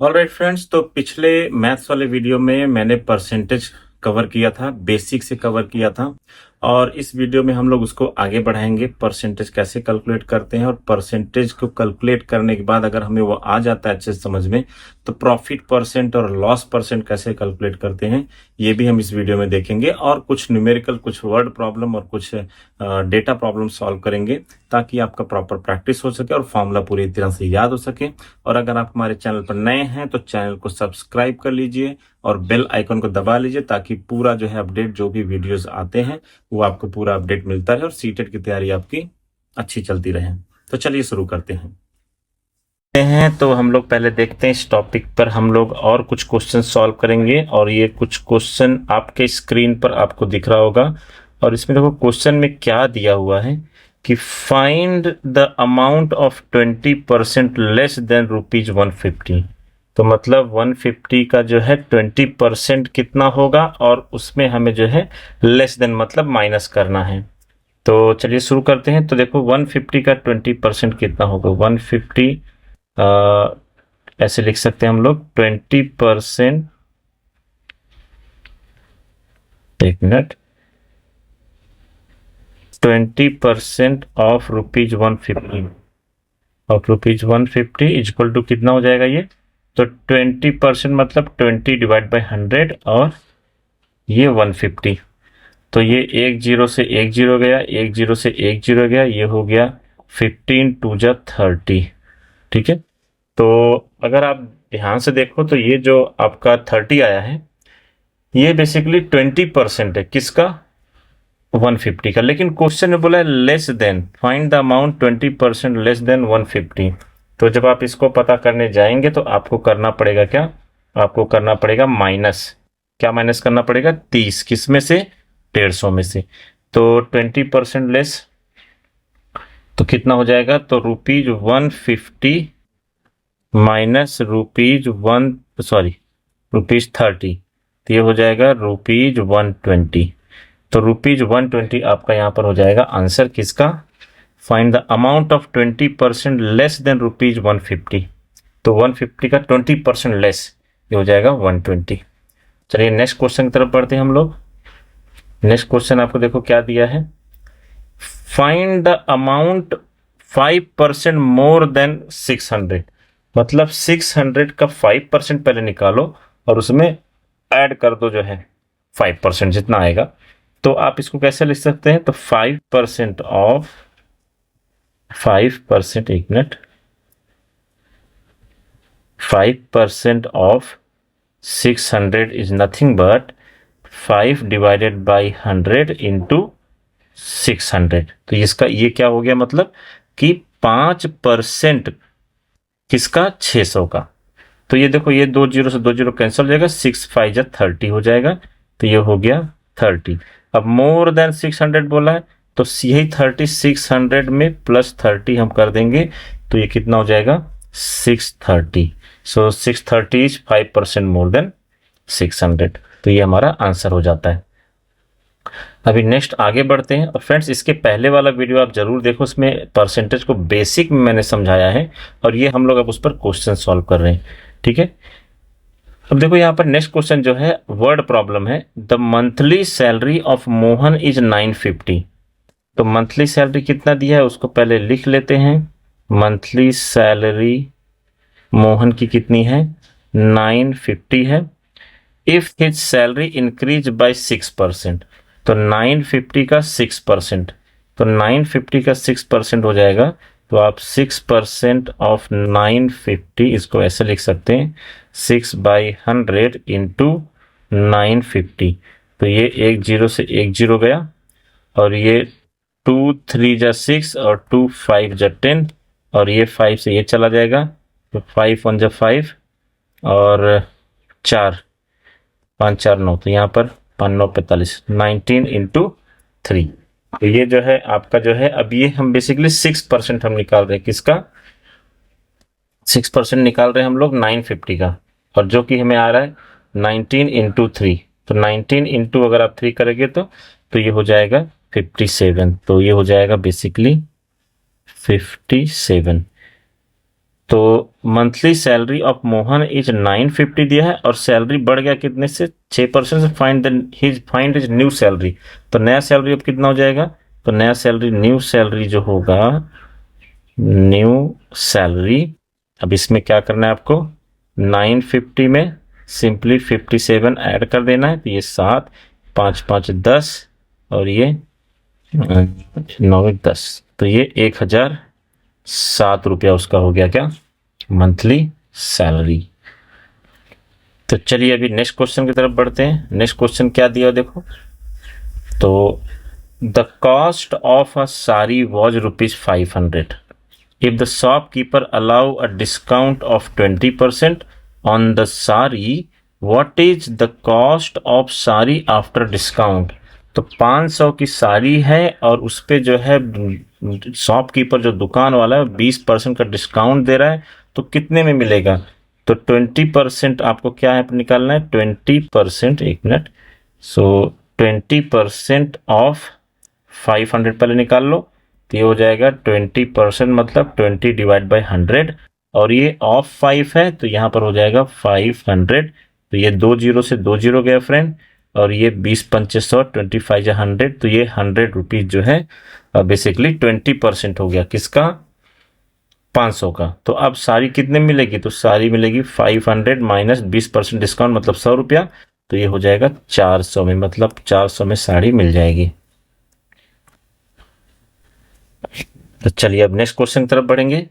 Alright friends, तो पिछले maths वाले वीडियो में मैंने परसेंटेज कवर किया था, बेसिक से कवर किया था। और इस वीडियो में हम लोग उसको आगे बढ़ाएंगे, परसेंटेज कैसे कैलकुलेट करते हैं। और परसेंटेज को कैलकुलेट करने के बाद अगर हमें वो आ जाता है अच्छे से समझ में, तो प्रॉफिट परसेंट और लॉस परसेंट कैसे कैलकुलेट करते हैं ये भी हम इस वीडियो में देखेंगे। और कुछ न्यूमेरिकल, कुछ वर्ड प्रॉब्लम और कुछ डेटा प्रॉब्लम सॉल्व करेंगे, ताकि आपका प्रॉपर प्रैक्टिस हो सके और फॉर्मूला पूरी तरह से याद हो सके। और अगर आप हमारे चैनल पर नए हैं तो चैनल को सब्सक्राइब कर लीजिए और बेल आइकन को दबा लीजिए, ताकि पूरा जो है अपडेट, जो भी वीडियोस आते हैं वो आपको पूरा अपडेट मिलता रहे और सीटेट की तैयारी आपकी अच्छी चलती रहे। तो चलिए शुरू करते हैं। तो हम लोग पहले देखते हैं, इस टॉपिक पर हम लोग और कुछ क्वेश्चन सॉल्व करेंगे। और ये कुछ क्वेश्चन आपके स्क्रीन पर आपको दिख रहा होगा। और इसमें देखो क्वेश्चन में क्या दिया हुआ है कि find the amount of 20% less than ₹150। तो मतलब 150 का जो है 20% कितना होगा, और उसमें हमें जो है लेस देन मतलब माइनस करना है। तो चलिए शुरू करते हैं। तो देखो 150 का 20% कितना होगा। 150 ऐसे लिख सकते हैं हम लोग 20%, एक minute, 20% of ₹150 of ₹150 equal to कितना हो जाएगा ये। तो 20% मतलब 20 डिवाइड बाई 100 और ये 150। तो ये एक जीरो से एक जीरो गया, एक जीरो से एक जीरो गया, ये हो गया 15 टू जा 30। ठीक है। तो अगर आप ध्यान से देखो तो ये जो आपका 30 आया है, ये बेसिकली 20% है किसका, 150 का। लेकिन क्वेश्चन में बोला है less than, find the amount 20% less than 150। तो जब आप इसको पता करने जाएंगे तो आपको करना पड़ेगा क्या, आपको करना पड़ेगा माइनस। क्या माइनस करना पड़ेगा, 30। किस में से, 150 में से। तो 20% लेस तो कितना हो जाएगा, तो ₹150 माइनस ₹30। तो ये हो जाएगा ₹120। तो ₹120 आपका यहाँ पर हो जाएगा आंसर किसका, find the amount of 20% less than ₹150। तो 150 का 20% लेस, ये हो जाएगा 120। चलिए नेक्स्ट क्वेश्चन की तरफ बढ़ते हैं हम लोग। नेक्स्ट क्वेश्चन आपको देखो क्या दिया है, find the amount 5% more than 600। मतलब 600 का 5% पहले निकालो और उसमें ऐड कर दो जो है 5% जितना आएगा। तो आप इसको कैसे लिख सकते हैं, तो 5% ऑफ 5%, एक minute, 5% of 600 is nothing but 5 divided by 100 into 600। तो इसका ये क्या हो गया, मतलब कि 5% किसका, 600 का। तो ये देखो, ये 2 जीरो से 2 जीरो कैंसिल हो जाएगा, 6 5 जा 30 हो जाएगा। तो ये हो गया 30। अब मोर देन 600 बोला है, तो यही 30 600 में प्लस 30 हम कर देंगे, तो ये कितना हो जाएगा, 630। सो 630 इज 5% मोर देन 600। तो ये हमारा आंसर हो जाता है। अभी नेक्स्ट आगे बढ़ते हैं। और फ्रेंड्स, इसके पहले वाला वीडियो आप जरूर देखो, उसमें परसेंटेज को बेसिक में मैंने समझाया है, और ये हम लोग अब उस पर क्वेश्चन सॉल्व कर रहे हैं। ठीक है। अब देखो यहाँ पर नेक्स्ट क्वेश्चन जो है वर्ड प्रॉब्लम है। The monthly salary of Mohan is 950। तो मंथली सैलरी कितना दिया है उसको पहले लिख लेते हैं। मंथली सैलरी मोहन की कितनी है, 950 है। If his salary increase by 6%, तो 950 का 6%, तो 950 का 6% हो जाएगा। तो आप 6% ऑफ 950, इसको ऐसे लिख सकते हैं, 6/100 इंटू 950। तो ये एक जीरो से एक जीरो गया, और ये 2 3 जा 6 और 2 5 जा 10, और ये 5 से ये चला जाएगा, तो 5 1 जा 5 और 4 5 4 9, तो यहाँ पर 5 9 45, 19 इंटू 3। तो ये जो है आपका जो है, अब ये हम बेसिकली 6% हम निकाल रहे हैं किसका, 6% निकाल रहे हैं हम लोग 950 का, और जो कि हमें आ रहा है 19 इंटू 3। तो 19 इंटू अगर आप 3 करेंगे तो ये हो जाएगा 57। तो ये हो जाएगा बेसिकली 57। तो monthly salary of Mohan is 950 दिया है और सैलरी बढ़ गया कितने से 6% से फाइंड हिज न्यू सैलरी। तो नया सैलरी अब कितना हो जाएगा, तो नया सैलरी न्यू सैलरी जो होगा, न्यू सैलरी, अब इसमें क्या करना है आपको, 950 में सिंपली 57 ऐड कर देना है। तो ये 7, 5 5 10 और ये 9 10, तो ये 1007 रुपया उसका हो गया क्या, मंथली सैलरी। तो चलिए अभी नेक्स्ट क्वेश्चन की तरफ बढ़ते हैं। नेक्स्ट क्वेश्चन क्या दिया देखो, तो the cost of a sari was ₹500 if the shopkeeper allow a discount of 20% on the sari, what is the cost of sari after discount। तो 500 की साड़ी है और उस पे जो है शॉपकीपर जो दुकान वाला है 20% का डिस्काउंट दे रहा है, तो कितने में मिलेगा। तो 20% आपको क्या है निकालना है, 20%, एक मिनट, सो 20% ऑफ 500 पहले निकाल लो, तो ये हो जाएगा 20% मतलब 20 डिवाइड बाई 100 और ये ऑफ 5 है तो यहाँ पर हो जाएगा 500। तो ये 2 जीरो से 2 जीरो गया फ्रेंड, और ये 20 पंचे 100, 25 या 100, तो ये 100 रुपीज जो है बेसिकली 20% हो गया किसका, 500 का। तो अब सारी कितने मिलेगी, तो सारी मिलेगी 500 माइनस 20% डिस्काउंट मतलब 100 रुपया, तो ये हो जाएगा 400 में, मतलब 400 में साड़ी मिल जाएगी। तो चलिए अब नेक्स्ट क्वेश्चन की तरफ बढ़ेंगे।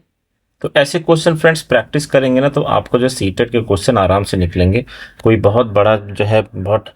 तो ऐसे क्वेश्चन फ्रेंड्स प्रैक्टिस करेंगे ना तो आपको जो सीटेट के क्वेश्चन आराम से निकलेंगे। कोई बहुत बड़ा जो है बहुत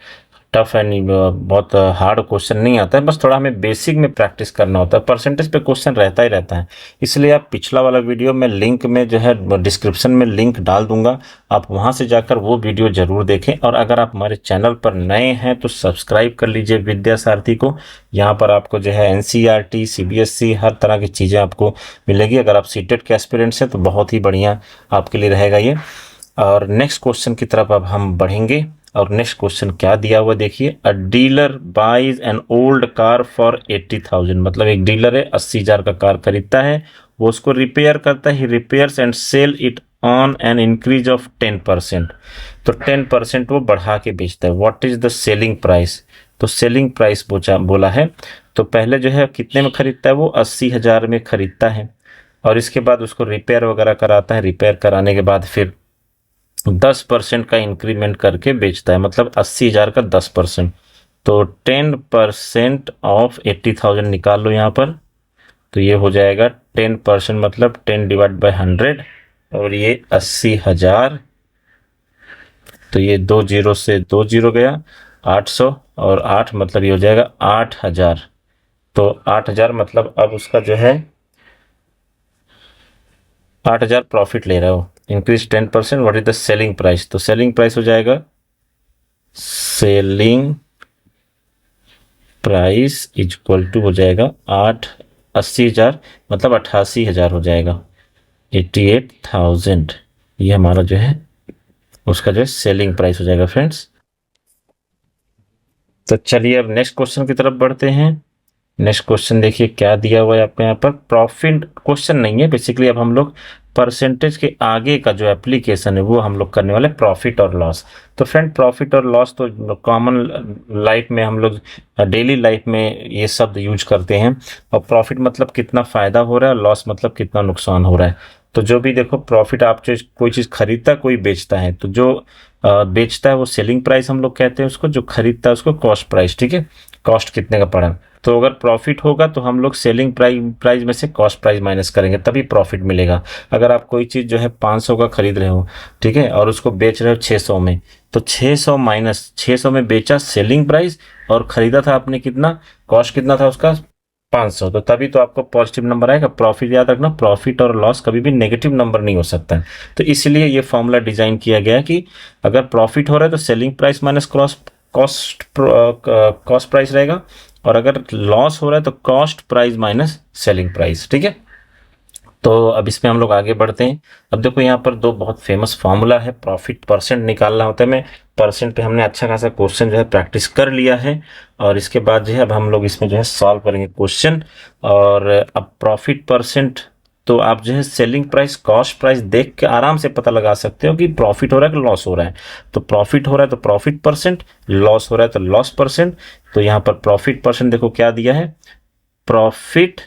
टफ है, बहुत हार्ड क्वेश्चन नहीं आता है, बस थोड़ा हमें बेसिक में प्रैक्टिस करना होता है। परसेंटेज पे क्वेश्चन रहता ही रहता है, इसलिए आप पिछला वाला वीडियो में लिंक में जो है डिस्क्रिप्शन में लिंक डाल दूंगा, आप वहां से जाकर वो वीडियो जरूर देखें। और अगर आप हमारे चैनल पर नए हैं तो सब्सक्राइब कर लीजिए विद्यासारथी को। यहाँ पर आपको जो है NCERT CBSE हर तरह की चीज़ें आपको मिलेगी। अगर आप सीटेट के एस्पिरेंट्स हैं तो बहुत ही बढ़िया आपके लिए रहेगा ये। और नेक्स्ट क्वेश्चन की तरफ अब हम बढ़ेंगे। और नेक्स्ट क्वेश्चन क्या दिया हुआ देखिए, a dealer buys an old car for 80,000, मतलब एक डीलर है 80,000 का कार खरीदता है, वो उसको रिपेयर करता है, repairs and sell it on an increase of 10%। तो 10% वो बढ़ा के बेचता है। What is the selling price, तो सेलिंग प्राइस बोला है, तो पहले जो है कितने में खरीदता है, वो 80,000 में खरीदता है और इसके बाद उसको रिपेयर वगैरह कराता है, रिपेयर कराने के बाद फिर 10% का इंक्रीमेंट करके बेचता है, मतलब 80,000 का 10%। तो 10% ऑफ 80,000 निकाल लो यहाँ पर, तो ये हो जाएगा 10% मतलब 10 डिवाइड बाई 100 और ये 80,000। तो ये 2 जीरो से 2 जीरो गया, 800 और 8 मतलब ये हो जाएगा 8,000। तो 8,000 मतलब अब उसका जो है 8,000 प्रॉफिट ले रहा हो। Increase 10%, what is the selling price, तो सेलिंग प्राइस हो जाएगा, सेलिंग प्राइस इक्वल टू हो जाएगा 80,000 मतलब 88,000 हो जाएगा, 88,000। ये हमारा जो है उसका जो है सेलिंग प्राइस हो जाएगा फ्रेंड्स। तो चलिए अब नेक्स्ट क्वेश्चन की तरफ बढ़ते हैं। नेक्स्ट क्वेश्चन देखिए क्या दिया हुआ है आपको यहाँ पर, प्रॉफिट क्वेश्चन नहीं है बेसिकली, अब हम लोग परसेंटेज के आगे का जो एप्लीकेशन है वो हम लोग करने वाले प्रॉफिट और लॉस। तो फ्रेंड प्रॉफिट और लॉस तो कॉमन लाइफ में हम लोग डेली लाइफ में ये शब्द यूज करते हैं, और प्रॉफिट मतलब कितना फायदा हो रहा है, लॉस मतलब कितना नुकसान हो रहा है। तो जो भी देखो प्रॉफिट, आप जो कोई चीज़ खरीदता कोई बेचता है, तो जो बेचता है वो सेलिंग प्राइस हम लोग कहते हैं उसको, जो खरीदता है उसको कॉस्ट प्राइस, ठीक है, कॉस्ट कितने का पड़ा। तो अगर प्रॉफिट होगा तो हम लोग सेलिंग प्राइस में से कॉस्ट प्राइस माइनस करेंगे तभी प्रॉफिट मिलेगा। अगर आप कोई चीज़ जो है 500 का खरीद रहे हो, ठीक है, और उसको बेच रहे हो 600 में, तो 600 माइनस 600 में बेचा सेलिंग प्राइस और खरीदा था आपने कितना, कॉस्ट कितना था उसका 500, तो तभी तो आपको पॉजिटिव नंबर आएगा। प्रॉफिट याद रखना, प्रॉफिट और लॉस कभी भी नेगेटिव नंबर नहीं हो सकता है। तो इसलिए ये फॉर्मूला डिजाइन किया गया कि अगर प्रॉफिट हो रहा है तो selling price minus cost price रहेगा, और अगर लॉस हो रहा है तो cost price minus selling price, ठीक है। तो अब इसमें हम लोग आगे बढ़ते हैं। अब देखो यहाँ पर दो बहुत फेमस फार्मूला है, प्रॉफिट परसेंट निकालना होता है। मैं परसेंट पे हमने अच्छा खासा क्वेश्चन जो है प्रैक्टिस कर लिया है, और इसके बाद जो है अब हम लोग इसमें जो है सॉल्व करेंगे क्वेश्चन। और अब प्रॉफिट परसेंट तो आप जो है सेलिंग प्राइस कॉस्ट प्राइस देख के आराम से पता लगा सकते हो कि प्रॉफिट हो रहा है कि लॉस हो रहा है। तो प्रॉफिट हो रहा है तो प्रॉफिट परसेंट, लॉस हो रहा है तो लॉस परसेंट। तो यहाँ पर प्रॉफिट परसेंट देखो क्या दिया है, profit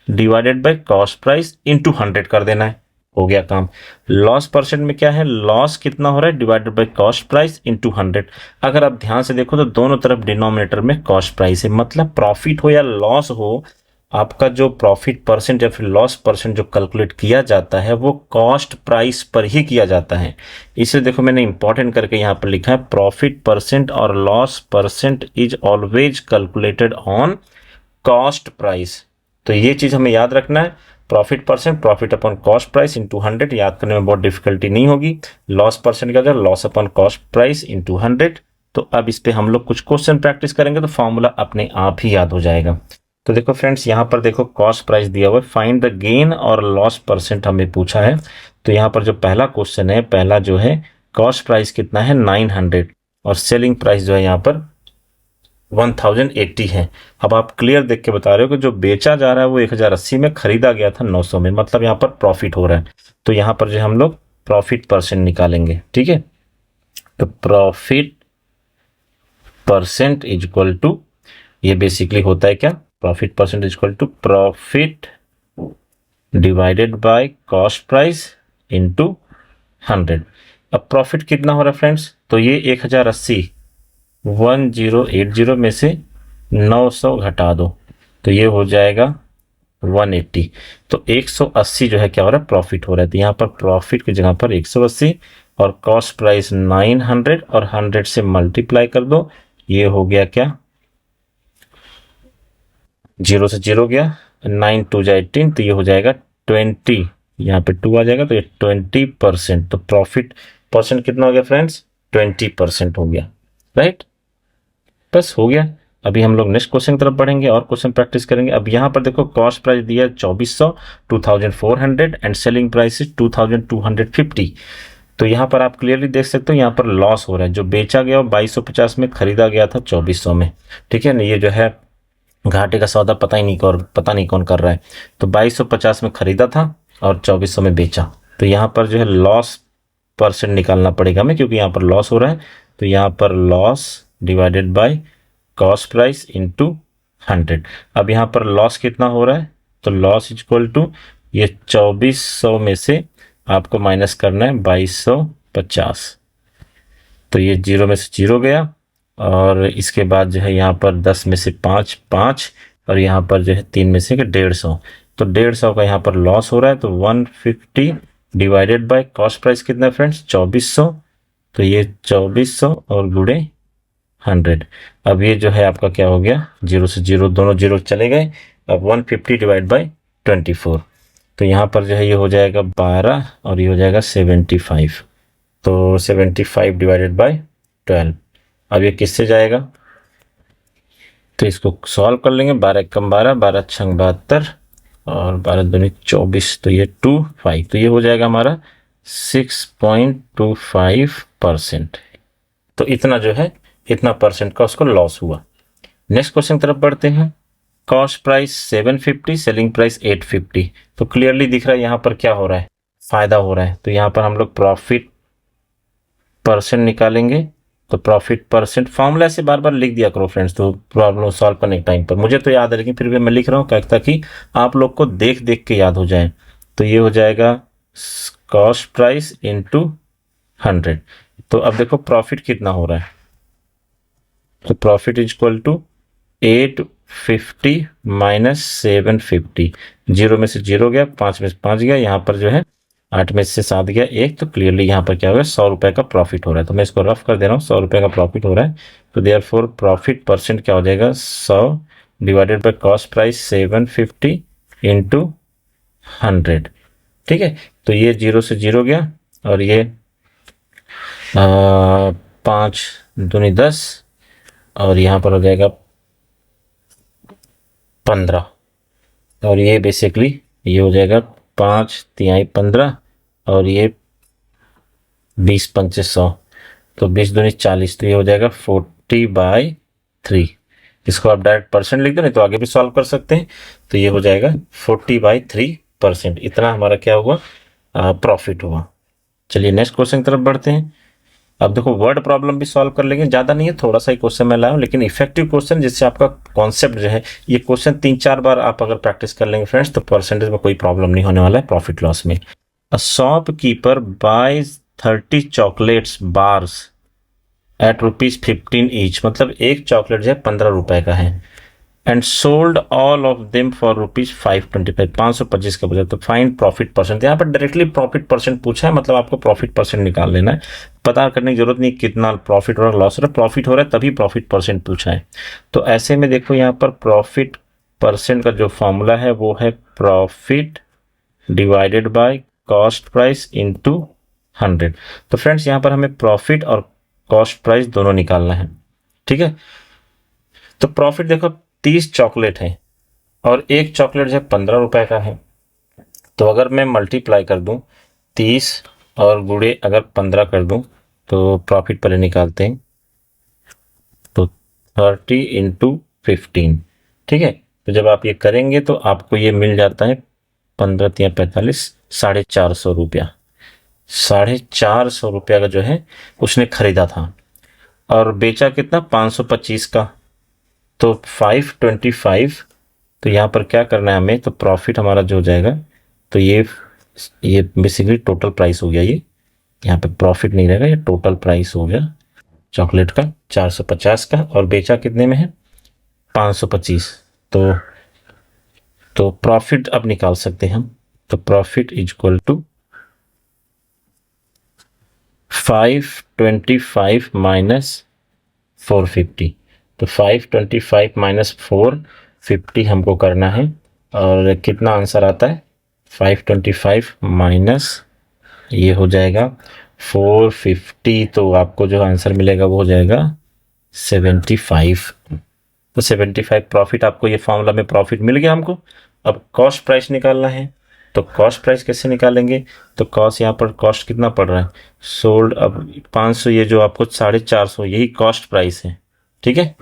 divided by cost price into 100 कर देना है, हो गया काम। लॉस परसेंट में क्या है, लॉस कितना हो रहा है divided by cost price into 100। अगर आप ध्यान से देखो तो दोनों तरफ डिनोमिनेटर में कॉस्ट प्राइस है, मतलब प्रॉफिट हो या लॉस हो, आपका जो प्रॉफिट परसेंट या फिर लॉस परसेंट जो कैलकुलेट किया जाता है वो कॉस्ट प्राइस पर ही किया जाता है। इसलिए देखो मैंने इंपॉर्टेंट करके यहाँ पर लिखा है, प्रॉफिट परसेंट और loss percent is always calculated on cost price. तो ये चीज हमें याद रखना है, profit percent profit upon cost price into 100, याद करने में बहुत डिफिकल्टी नहीं होगी। लॉस परसेंट क्या होगा, loss upon cost price into 100। तो अब इस पे हम लोग कुछ क्वेश्चन प्रैक्टिस करेंगे तो फॉर्मूला अपने आप ही याद हो जाएगा। तो देखो फ्रेंड्स, यहाँ पर देखो कॉस्ट प्राइस दिया हुआ है, फाइंड द गेन और लॉस परसेंट हमें पूछा है। तो यहाँ पर जो पहला क्वेश्चन है, पहला जो है कॉस्ट प्राइस कितना है 900 और सेलिंग प्राइस जो है यहाँ पर 1080 है। अब आप क्लियर देख के बता रहे हो कि जो बेचा जा रहा है वो 1080 में, खरीदा गया था 900 में, मतलब यहाँ पर प्रॉफिट हो रहा है। तो यहाँ पर जो हम लोग प्रॉफिट परसेंट निकालेंगे, ठीक है। तो profit percent is equal to, ये बेसिकली होता है क्या, profit percent is equal to profit divided by cost price into 100। अब प्रॉफिट कितना हो रहा है फ्रेंड्स, तो ये 1080 1080 में से 900 घटा दो तो ये हो जाएगा 180। तो 180 जो है क्या हो रहा है, प्रॉफिट हो रहा है। तो यहाँ पर प्रॉफिट की जगह पर 180 और कॉस्ट प्राइस 900 और 100 से मल्टीप्लाई कर दो, ये हो गया क्या, 0 से 0 गया, 9 2 जा 18, तो ये हो जाएगा 20, यहाँ पे 2 आ जाएगा तो ये 20%। तो प्रॉफिट परसेंट कितना हो गया फ्रेंड्स, 20% हो गया, राइट। बस हो गया। अभी हम लोग नेक्स्ट क्वेश्चन की तरफ बढ़ेंगे और क्वेश्चन प्रैक्टिस करेंगे। अब यहाँ पर देखो कॉस्ट प्राइस दिया है 2400 2400 एंड सेलिंग प्राइस इज 2250। तो यहाँ पर आप क्लियरली देख सकते हो यहाँ पर लॉस हो रहा है, जो बेचा गया 2250 में, खरीदा गया था 2400 में, ठीक है ना। ये जो है घाटे का सौदा पता नहीं कौन कर रहा है। तो 2250 में खरीदा था और 2400 में बेचा, तो यहाँ पर जो है लॉस परसेंट निकालना पड़ेगा हमें, क्योंकि यहाँ पर लॉस हो रहा है। तो यहाँ पर loss divided by cost price into 100। अब यहाँ पर लॉस कितना हो रहा है, तो लॉस इज इक्वल टू, ये 2400 में से आपको माइनस करना है 2250, तो ये 0 में से 0 गया और इसके बाद जो है यहाँ पर 10 में से 5 5 और यहाँ पर जो है 3 में से 150, तो 150 का यहाँ पर लॉस हो रहा है। तो 150 डिवाइडेड बाय कॉस्ट प्राइस कितना है फ्रेंड्स, 2400, तो ये 2400 और गुणे 100। अब ये जो है आपका क्या हो गया, 0 से 0 दोनों 0 चले गए। अब 150 डिवाइड बाई 24, तो यहाँ पर जो है ये हो जाएगा 12 और ये हो जाएगा 75। तो 75 डिवाइडेड बाई 12। अब ये किससे जाएगा, तो इसको सॉल्व कर लेंगे। 12 कम 12, 12 छंग 72 और 12 दूनी 24, तो ये 25, तो ये हो जाएगा हमारा 6.25%। तो इतना जो है, इतना परसेंट का उसको लॉस हुआ। नेक्स्ट क्वेश्चन तरफ बढ़ते हैं। Cost price 750, selling price 850। तो क्लियरली दिख रहा है यहाँ पर क्या हो रहा है, फायदा हो रहा है। तो यहाँ पर हम लोग प्रॉफिट परसेंट निकालेंगे। तो प्रॉफिट परसेंट फॉर्मूला से बार बार लिख दिया करो फ्रेंड्स, तो प्रॉब्लम सॉल्व करने के टाइम पर मुझे तो याद है, लेकिन फिर भी मैं लिख रहा हूँ ताकि आप लोग को देख देख के याद हो जाए। तो ये हो जाएगा कॉस्ट प्राइस इंटू 100। तो अब देखो प्रॉफिट कितना हो रहा है, तो profit is equal to 850 minus 750। 0 में से 0 गया, 5 में से 5 गया, यहाँ पर जो है 8 में से 7 गया 1, तो क्लियरली यहाँ पर क्या होगा, 100 रुपए का प्रॉफिट हो रहा है। तो मैं इसको रफ कर दे रहा हूँ, 100 रुपए का प्रॉफिट हो रहा है। तो देयरफॉर प्रॉफिट परसेंट क्या हो जाएगा, 100 divided by cost price 750 into 100, ठीक है। तो ये 0 से 0 गया और ये 5 दूनी 10 और यहाँ पर हो जाएगा 15 और ये बेसिकली ये हो जाएगा 5 तिहाई 15 और ये 20 पंचे 100, तो 20 दूनी 40, तो ये हो जाएगा 40/3। इसको आप डायरेक्ट परसेंट लिख दो, नहीं तो आगे भी सॉल्व कर सकते हैं। तो ये हो जाएगा 40/3 6%, इतना हमारा क्या हुआ, प्रॉफिट हुआ। चलिए नेक्स्ट क्वेश्चन की तरफ बढ़ते हैं। अब देखो वर्ड प्रॉब्लम भी सॉल्व कर लेंगे, ज़्यादा नहीं है, थोड़ा सा ही क्वेश्चन मैं लाया हूँ, लेकिन इफेक्टिव क्वेश्चन जिससे आपका कॉन्सेप्ट जो है, ये क्वेश्चन 3-4 बार आप अगर प्रैक्टिस कर लेंगे फ्रेंड्स, तो परसेंटेज में कोई प्रॉब्लम नहीं होने वाला है प्रॉफिट लॉस में। A shopkeeper buys 30 chocolates bars at ₹15 each, मतलब एक चॉकलेट जो है 15 रुपए का है, and sold all of them for ₹525, 525 का बचा। तो फाइंड प्रॉफिट परसेंट, यहाँ पर डायरेक्टली प्रॉफिट परसेंट पूछा है, मतलब आपको प्रॉफिट परसेंट निकाल लेना है, पता करने की जरूरत नहीं कितना प्रॉफिट हो रहा है लॉस हो रहा है, प्रॉफिट हो रहा है तभी प्रॉफिट परसेंट पूछा है। तो ऐसे में देखो यहाँ पर प्रॉफिट परसेंट का जो फॉर्मूला है वो है profit divided by cost price into 100। तो फ्रेंड्स यहाँ पर हमें प्रॉफिट और कॉस्ट प्राइस दोनों निकालना है, ठीक है। तो प्रॉफिट देखो 30 चॉकलेट है और एक चॉकलेट जो है 15 रुपए का है, तो अगर मैं मल्टीप्लाई कर दूं 30 और गुणे अगर 15 कर दूं, तो प्रॉफिट पहले निकालते हैं, तो 30 इंटू 15, ठीक है। तो जब आप ये करेंगे तो आपको ये मिल जाता है 15 × 45, 450 रुपया। 450 रुपया का जो है उसने खरीदा था और बेचा कितना, 525 का, तो 525। तो यहाँ पर क्या करना है हमें, तो प्रॉफिट हमारा जो हो जाएगा, तो ये बेसिकली टोटल प्राइस हो गया, ये यहाँ पे प्रॉफिट नहीं रहेगा, ये टोटल प्राइस हो गया चॉकलेट का 450 का, और बेचा कितने में है, 525। तो प्रॉफिट अब निकाल सकते हैं हम, तो profit is equal to 525 minus 450। तो 525 माइनस 450 हमको करना है, और कितना आंसर आता है, 525 माइनस ये हो जाएगा 450, तो आपको जो आंसर मिलेगा वो हो जाएगा 75। तो 75 प्रॉफिट, आपको ये फॉर्मूला में प्रॉफिट मिल गया हमको। अब कॉस्ट प्राइस निकालना है, तो कॉस्ट प्राइस कैसे निकालेंगे, तो कॉस्ट यहाँ पर कॉस्ट कितना पड़ रहा है, सोल्ड, अब 500, ये जो आपको 450 यही कॉस्ट प्राइस है, ठीक है।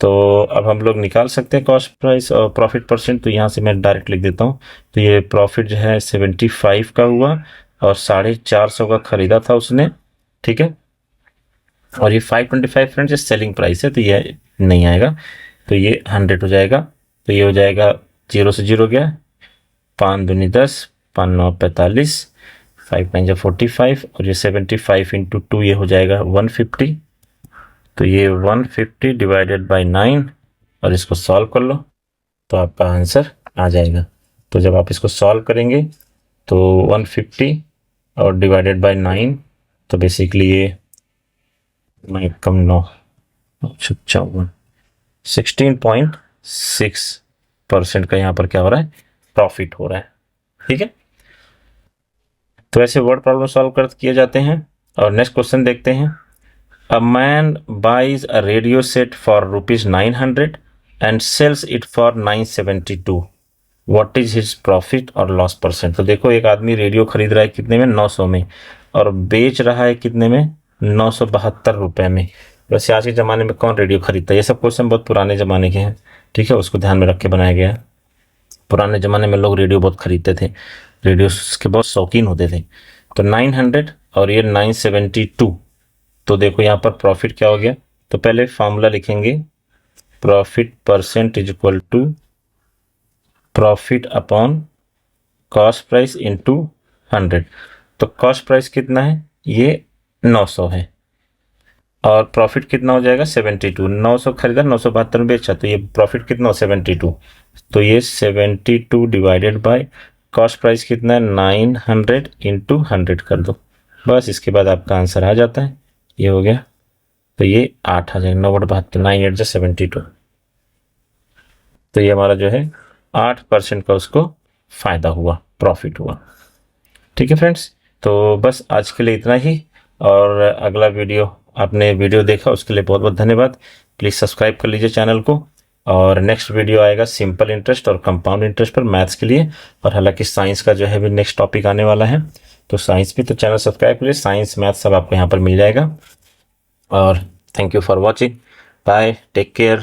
तो अब हम लोग निकाल सकते हैं कॉस्ट प्राइस और प्रॉफिट परसेंट, तो यहाँ से मैं डायरेक्ट लिख देता हूँ। तो ये प्रॉफिट जो है 75 का हुआ और 450 का खरीदा था उसने, ठीक है। और ये 525 फ्रेंड्स ये सेलिंग प्राइस है, तो ये नहीं आएगा, तो ये 100 हो जाएगा। तो ये हो जाएगा 0 से 0 गया, 5 दूनी 10, 5 9 45, 5 9 45, और ये 75 इंटू 2 ये हो जाएगा 150। तो ये 150 डिवाइडेड बाय 9, और इसको सॉल्व कर लो तो आपका आंसर आ जाएगा। तो जब आप इसको सॉल्व करेंगे तो 150 और डिवाइडेड बाय 9, तो बेसिकली ये मैं कम 9 54 16.6% का यहाँ पर क्या हो रहा है, प्रॉफिट हो रहा है, ठीक है। तो ऐसे वर्ड प्रॉब्लम सॉल्व कर किए जाते हैं। और नेक्स्ट क्वेश्चन देखते हैं। A man buys a radio set for ₹900 and sells it for 972, what is his profit और लॉस परसेंट। तो देखो एक आदमी रेडियो खरीद रहा है कितने में, 900 में, और बेच रहा है कितने में, 972 रुपए में। वैसे आज के ज़माने में कौन रेडियो खरीदता है, ये सब क्वेश्चन बहुत पुराने ज़माने के हैं, ठीक है, उसको ध्यान में रख के बनाया गया है। पुराने ज़माने में लोग रेडियो बहुत खरीदते थे, रेडियो के बहुत शौकीन होते थे। तो 900 और ये 972, तो देखो यहाँ पर प्रॉफिट क्या हो गया, तो पहले फॉर्मूला लिखेंगे, profit percent is equal to profit upon cost price into 100। तो कॉस्ट प्राइस कितना है, ये 900 है, और प्रॉफिट कितना हो जाएगा 72। 900 खरीदा, 972 में बेचा, तो ये प्रॉफिट कितना हो 72। तो ये 72 डिवाइडेड बाय कॉस्ट प्राइस कितना है 900 इंटू 100 कर दो, बस इसके बाद आपका आंसर आ जाता है, ये हो गया। तो ये 8 आ जाएगा, 9/72, 9 8 72। तो ये हमारा जो है 8% का उसको फायदा हुआ, प्रॉफिट हुआ, ठीक है फ्रेंड्स। तो बस आज के लिए इतना ही, और अगला वीडियो, आपने वीडियो देखा उसके लिए बहुत बहुत धन्यवाद। प्लीज़ सब्सक्राइब कर लीजिए चैनल को, और नेक्स्ट वीडियो आएगा सिंपल इंटरेस्ट और कंपाउंड इंटरेस्ट पर मैथ्स के लिए, और हालांकि साइंस का जो है भी नेक्स्ट टॉपिक आने वाला है, तो साइंस भी, तो चैनल सब्सक्राइब करिए, साइंस मैथ्स सब आपको यहाँ पर मिल जाएगा। और thank you for watching, bye, take care.